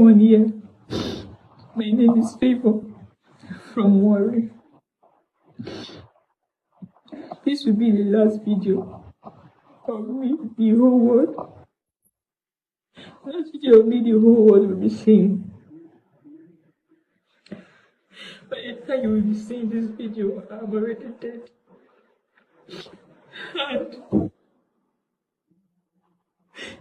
1 year. My name is Favour from Warri. This will be the last video of me, the whole world. Last video of me, the whole world will be seeing. By the time you will be seeing this video, I'm already dead. And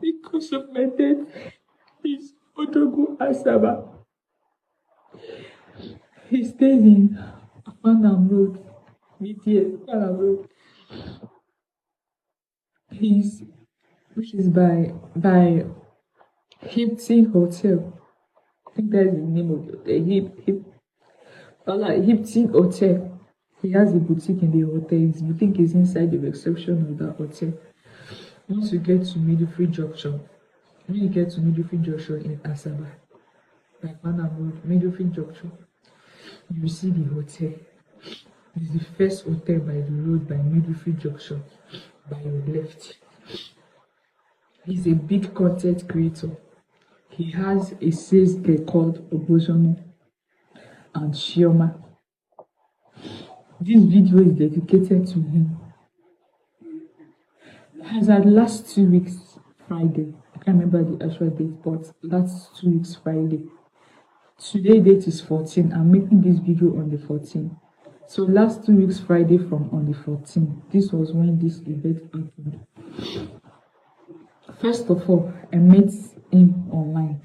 the cause of my death is Odogwu Asaba. He stays in Panam Road, BTS, Panam Road. Which is by Hilton Hotel. I think that's the name of the Hilton Hotel. He has a boutique in the hotel. His boutique is inside the reception of that hotel. Once you get to Midfield Junction, when you get to Midfield Junction in Asaba, by Panam Road, Midfield Junction, you will see the hotel. It's the first hotel by the road by Midfield Junction, by your left. He's a big content creator. He has a sales girl called Obozono and Shioma. This video is dedicated to him. As at last 2 weeks Friday, I can't remember the actual date, but last 2 weeks Friday. Today date is 14. I'm making this video on the 14th. So last 2 weeks Friday from on the 14th. This was when this event happened. First of all, I met him online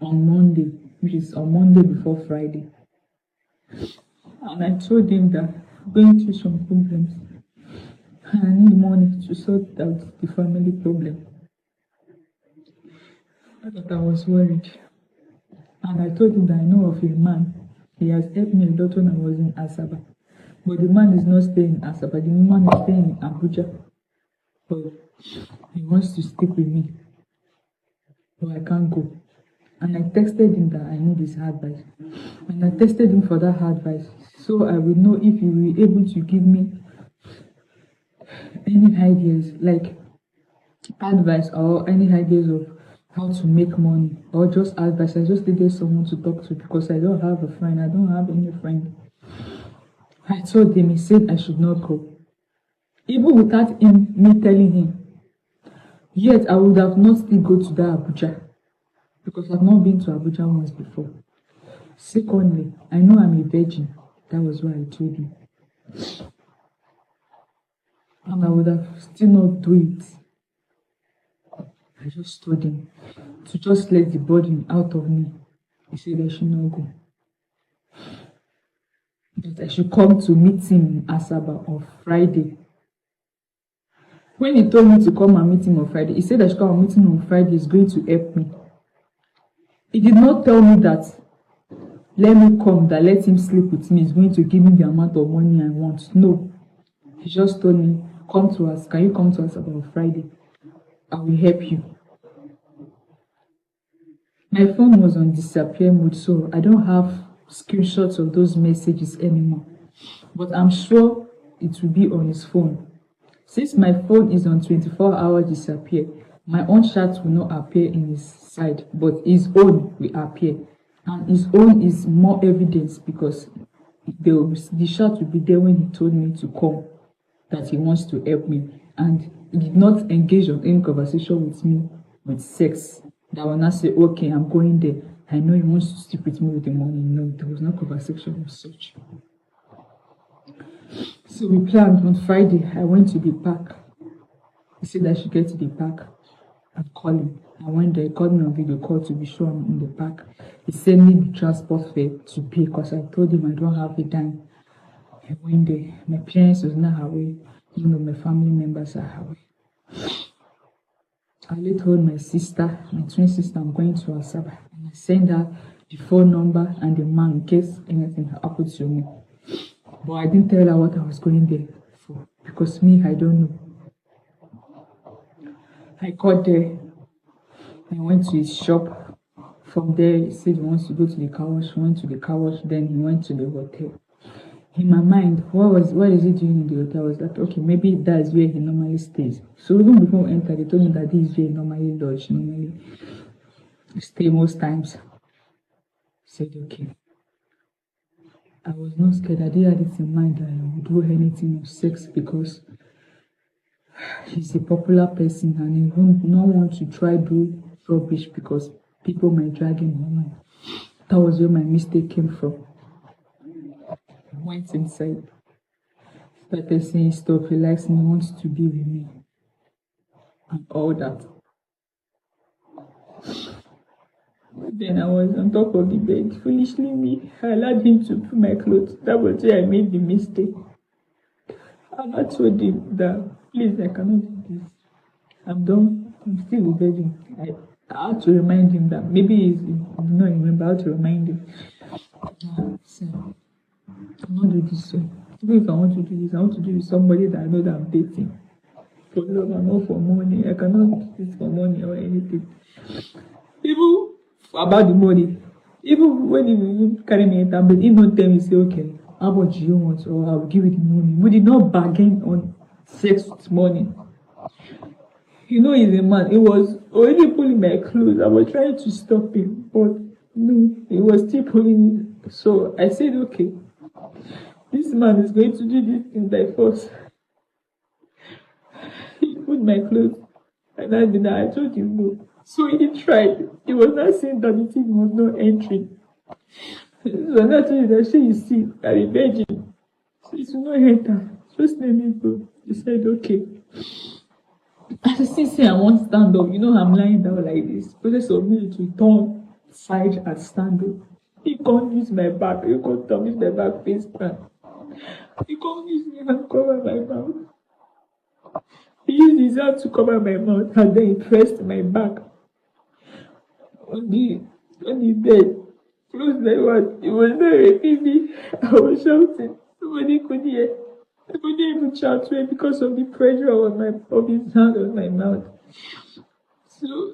on Monday, which is on Monday before Friday. And I told him that I'm going through some problems and I need money to sort out the family problem. But I was worried. And I told him that I know of a man. He has helped me a lot when I was in Asaba. But the man is not staying in Asaba. The man is staying in Abuja. But he wants to stick with me. But I can't go. And I texted him that I need his advice. And I texted him for that advice. So I will know if he will be able to give me any ideas, like advice or any ideas of how to make money, or just advice. I just needed someone to talk to because I don't have a friend. I don't have any friend. I told him, he said I should not go. Even without me telling him. Yet I would have not still go to that Abuja because I've not been to Abuja once before. Secondly, I know I'm a virgin. That was why I told him. And I would have still not do it. I just told him to just let the burden out of me. He said I should not go. That I should come to meet him in Asaba on Friday. When he told me to come and meet him on Friday, he said I should come and meet him on Friday. He's going to help me. He did not tell me that let me come, that let him sleep with me. He's going to give me the amount of money I want. No. He just told me, come to us. Can you come to us about Friday? I will help you. My phone was on disappear mode, so I don't have screenshots of those messages anymore. But I'm sure it will be on his phone. Since my phone is on 24-hour disappear, my own chat will not appear in his side, but his own will appear. And his own is more evidence because the chat will be there when he told me to come, that he wants to help me. And he did not engage on any conversation with me with sex. That when I say, okay, I'm going there, I know he wants to sleep with me with the money. No, there was no conversation of such. So we planned on Friday. I went to the park. He said I should get to the park and call him. I went there, he called me on video call to be sure I'm in the park. He sent me the transport fare to pay because I told him I don't have a dime. I went there. My parents was not away. None of my family members are away. I later told my sister, my twin sister, I'm going to Asaba. And I sent her the phone number and the man in case anything happened to me. But I didn't tell her what I was going there for because me, I don't know. I got there. I went to his shop. From there, he said he wants to go to the car wash. He went to the car wash, then he went to the hotel. In my mind, what is he doing in the hotel? I was like, okay, maybe that's where he normally stays. So even before we entered, they told me that this is where he normally lodges. stay most times. He said, okay. I was not scared. I didn't have it in mind that I would do anything of sex because he's a popular person and he won't not want to try do rubbish because people might drag him online. That was where my mistake came from. I went inside, started saying stuff. He likes me, wants to be with me, and all that. Then I was on top of the bed, foolishly me. I allowed him to put my clothes. That was where I made the mistake. And I told him that, please, I cannot do this. I'm done. I'm still a virgin. I had to remind him that maybe he did not remember how to remind him. So, I'm not doing this. So, even if I want to do this, I want to do it with somebody that I know that I'm dating. For love and not for money. I cannot do this for money or anything. Even about the money, even when he carry me in town, but he not tell me, say, okay, how much do you want, or I'll give you the money. We did not bargain on sex with money. You know, he's a man. He was already pulling my clothes. I was trying to stop him, but no, he was still pulling it. So I said, okay, this man is going to do this thing by force. He put my clothes, and I told him no. So he tried. He was not saying that the thing was not entering. So I told him that you see, I'm a virgin. So it will not enter. Just let me go. He said, okay. As I still say I won't stand up, you know I'm lying down like this. Process of me to turn side and stand up. He can't use my back. He can't use my back face plan. He can't use me and cover my mouth. He used his hand to cover my mouth and then he pressed my back on the bed. Close my mouth. He was not raping me. I was shouting. Nobody could hear. I couldn't even shout to him because of the pressure of his hand on my mouth. So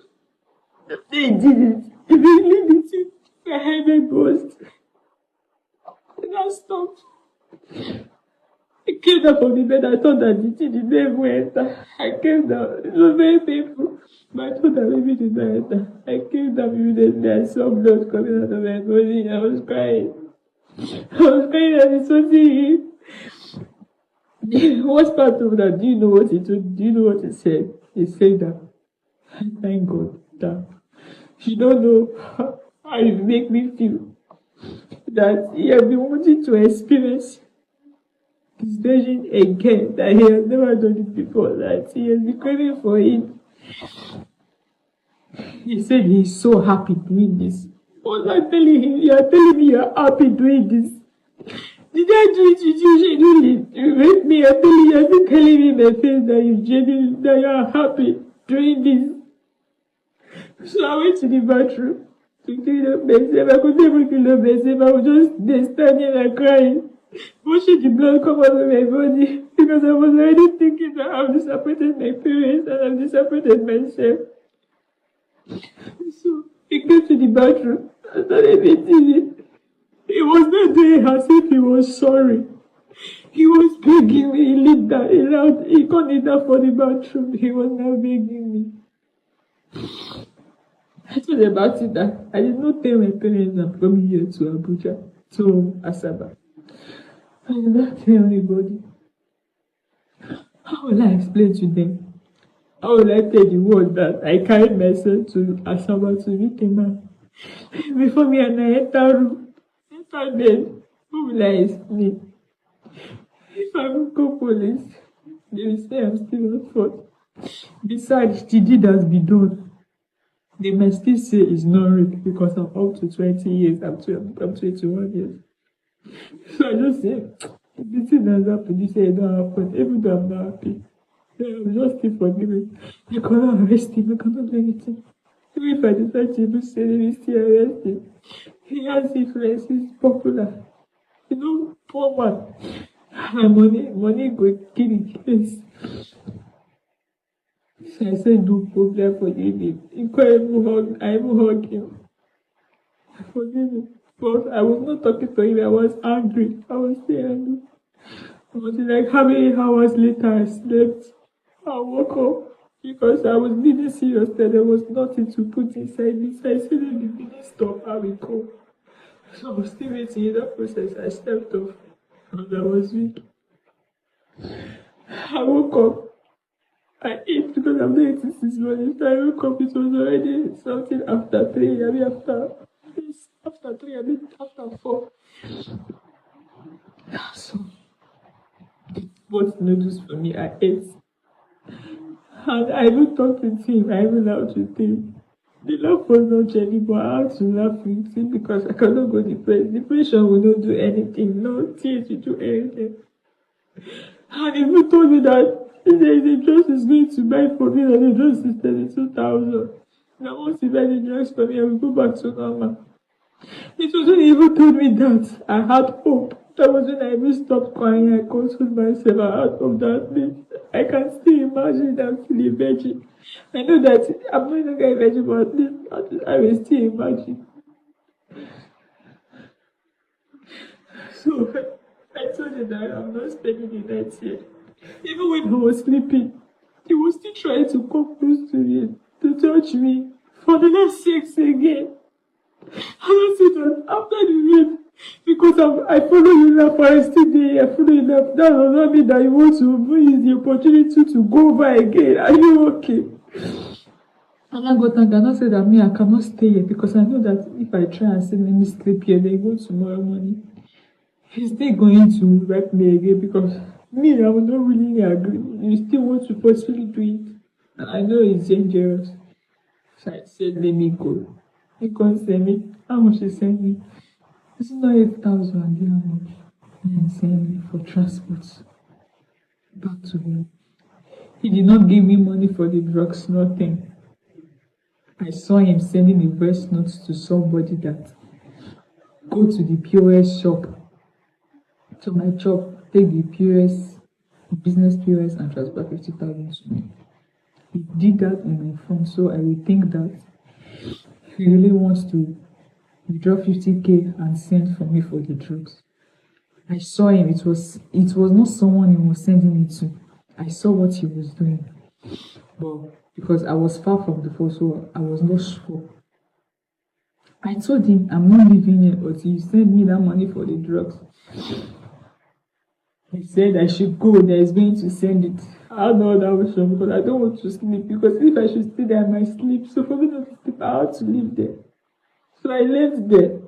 they did it. He really did it. My head burst. And I stopped. I came down from the bed. I thought that the thing did not even enter. I came down. It was very painful. But I thought that maybe it did not enter. I came down immediately. I saw blood coming out of my body. I was crying. And something. The worst part of that, do you know what he told? Do you know what he said? He said that, thank God that you don't know how you make me feel. That he has been wanting to experience his virgin again, that he has never done it before, that he has been craving for it. He said he's so happy doing this. I was like telling him, you are telling me you're happy doing this. Did I do it with you genuinely? You make me, you're telling me in my face that you are happy doing this. So I went to the bathroom to clean up myself. I couldn't even clean up myself. I was just there standing and crying, watching the blood come out of my body because I was already thinking that I've disappointed my parents and I've disappointed myself. So he came to the bathroom and started beating it. He was not doing as if he was sorry. He was begging me. He lit that. He can't need that for the bathroom. He was now begging me. I told about it that I did not tell my parents I'm coming here to Abuja, to Asaba. I did not tell anybody. How will I explain to them? How will I tell the world that I carried myself to Asaba to meet a man? Before me and I enter room. Then, who will I explain? If I will call police, they will say I'm still at fault. Besides, the deed has been done. They may still say it's not rape because I'm up to 20 years. I'm 21 years. So I just say, the thing has happened. You say it don't happen. Even though I'm not happy, I'm just still forgiving. You cannot arrest him. I cannot do anything. Even if I decide to even say, they will still arrest him. He has influence, he's popular. You know, poor man. And money go kill his face. So I said, no problem, forgive him. I even hug him. I forgive him. But I was not talking to him, I was angry. I was still angry. I was like, how many hours later I slept. I woke up. because I was really serious that there was nothing to put inside me. So I said, let the bleeding stop, I will go. So I was still waiting in that process. I stepped off and I was weak. I woke up. I ate because I'm not eating since morning. So I woke up, it was already something after 3. I mean, after 3, I mean, after 4. So, they bought noodles for me. I ate. And I even talked with him. I even laughed with him. The laugh was not genuine, but I had to laugh with him because I cannot go depressed. Depression will not do anything. No tears will do anything. And he even told me that there is a dress is going to buy for me, and the dress is 32,000. Now once he buy the dress for me, I will go back to normal. It was when he even told me that I had hope. That was when I even stopped crying. I consoled myself. I had hope that I can still imagine that I'm still a virgin. I know that I'm no longer a virgin, but at least I will still imagine. So I told him that I'm not spending the night here. Even when he was sleeping, he was still trying to come close to me, to touch me for the last 6 again. I don't see that after the rape, because I follow you now for a still day, I follow you now. That does not mean that you want to use the opportunity to go over again. Are you okay? And I got and I said that me, I cannot stay here because I know that if I try and say let me sleep here, they go tomorrow morning. He's still going to rape me again because me, I will not really agree. You still want to possibly do it. And I know it's dangerous. So I said, let me go. He can't send me. How much he sent me? It's not 8,000. How much? And he sent me for transport back to him. He did not give me money for the drugs, nothing. I saw him sending a voice note to somebody that go to the POS shop, to my shop, take the POS, business POS, and transfer 50,000 to me. He did that on my phone, so I will think that he really wants to withdraw 50K and send for me for the drugs. I saw him. It was not someone he was sending it to. I saw what he was doing, but because I was far from the phone, so I was not sure. I told him, I'm not leaving here until you send me that money for the drugs. He said I should go, that he's going to send it. I had no other option because I don't want to sleep, because if I should stay there I might sleep. So for me not to sleep, I had to live there. So I lived there.